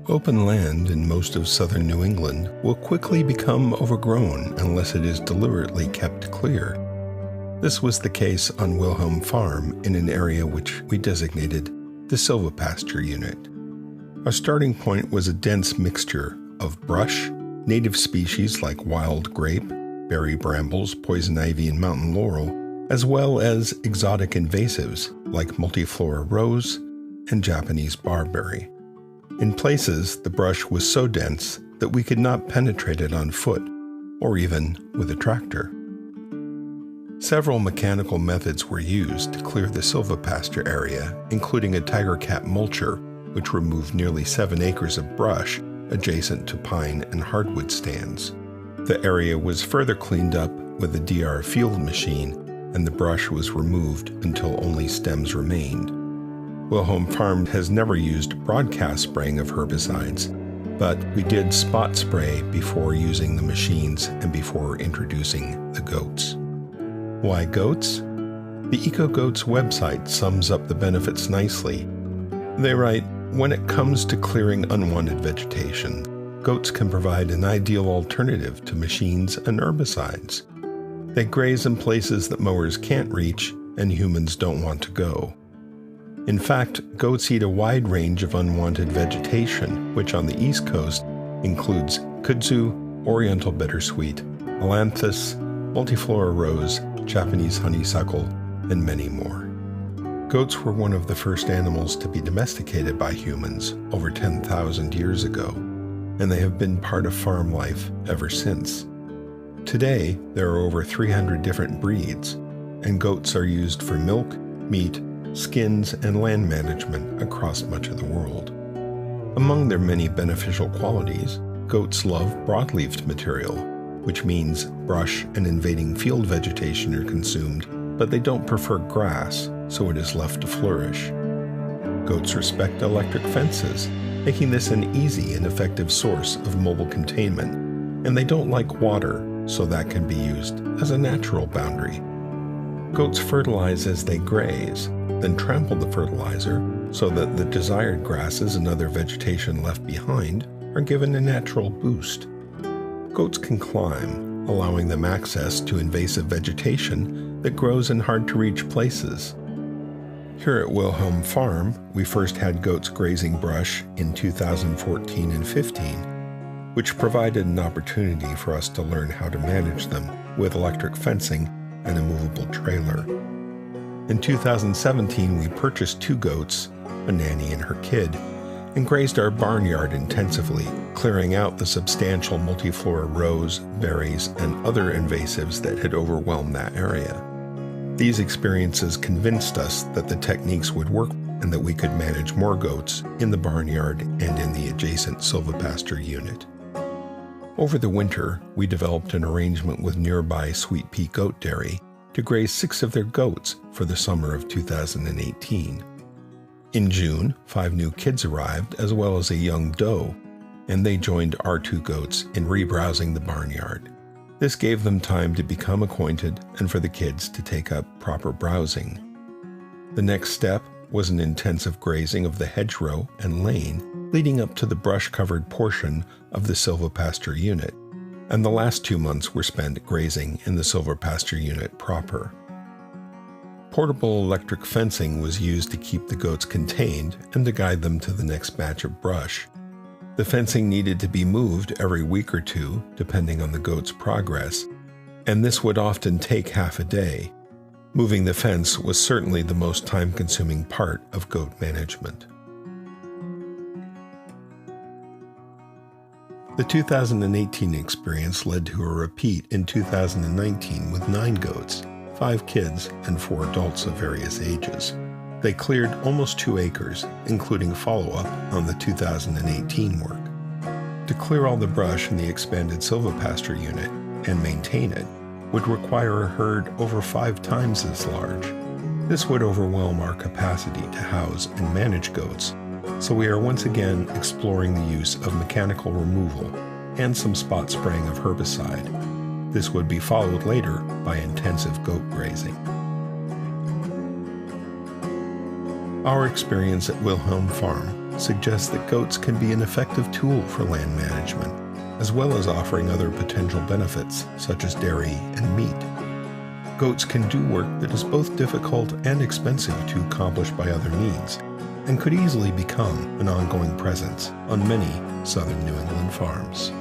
Open land in most of southern New England will quickly become overgrown unless it is deliberately kept clear. This was the case on Wilhelm Farm in an area which we designated the Silvopasture unit. Our starting point was a dense mixture of brush, native species like wild grape, berry brambles, poison ivy, and mountain laurel, as well as exotic invasives like multiflora rose and Japanese barberry. In places, the brush was so dense that we could not penetrate it on foot or even with a tractor. Several mechanical methods were used to clear the silvopasture area, including a tiger cat mulcher, which removed nearly 7 acres of brush adjacent to pine and hardwood stands. The area was further cleaned up with a DR field machine, and the brush was removed until only stems remained. Wilhelm Farm has never used broadcast spraying of herbicides, but we did spot spray before using the machines and before introducing the goats. Why goats? The EcoGoats website sums up the benefits nicely. They write, "When it comes to clearing unwanted vegetation, goats can provide an ideal alternative to machines and herbicides. They graze in places that mowers can't reach and humans don't want to go. In fact, goats eat a wide range of unwanted vegetation, which on the East Coast includes kudzu, oriental bittersweet, ailanthus, multiflora rose, Japanese honeysuckle, and many more." Goats were one of the first animals to be domesticated by humans over 10,000 years ago, and they have been part of farm life ever since. Today, there are over 300 different breeds, and goats are used for milk, meat, skins, and land management across much of the world. Among their many beneficial qualities, goats love broadleafed material, which means brush and invading field vegetation are consumed, but they don't prefer grass, so it is left to flourish. Goats respect electric fences, making this an easy and effective source of mobile containment, and they don't like water, so that can be used as a natural boundary. Goats fertilize as they graze, then trample the fertilizer so that the desired grasses and other vegetation left behind are given a natural boost. Goats can climb, allowing them access to invasive vegetation that grows in hard-to-reach places. Here at Wilhelm Farm, we first had goats grazing brush in 2014 and 15, which provided an opportunity for us to learn how to manage them with electric fencing and a movable trailer. In 2017, we purchased 2 goats, a nanny and her kid, and grazed our barnyard intensively, clearing out the substantial multiflora rose, berries, and other invasives that had overwhelmed that area. These experiences convinced us that the techniques would work and that we could manage more goats in the barnyard and in the adjacent silvopasture unit. Over the winter, we developed an arrangement with nearby Sweet Pea Goat Dairy to graze 6 of their goats for the summer of 2018. In June, 5 new kids arrived, as well as a young doe, and they joined our 2 goats in rebrowsing the barnyard. This gave them time to become acquainted and for the kids to take up proper browsing. The next step was an intensive grazing of the hedgerow and lane leading up to the brush-covered portion of the silvopasture unit, and the last 2 months were spent grazing in the silvopasture unit proper. Portable electric fencing was used to keep the goats contained and to guide them to the next batch of brush. The fencing needed to be moved every week or 2, depending on the goat's progress, and this would often take half a day. Moving the fence was certainly the most time-consuming part of goat management. The 2018 experience led to a repeat in 2019 with 9 goats, 5 kids, and 4 adults of various ages. They cleared almost 2 acres, including follow-up on the 2018 work. To clear all the brush in the expanded silvopasture unit and maintain it would require a herd over 5 times as large. This would overwhelm our capacity to house and manage goats, so we are once again exploring the use of mechanical removal and some spot spraying of herbicide. This would be followed later by intensive goat grazing. Our experience at Wilhelm Farm suggests that goats can be an effective tool for land management, as well as offering other potential benefits, such as dairy and meat. Goats can do work that is both difficult and expensive to accomplish by other means, and could easily become an ongoing presence on many southern New England farms.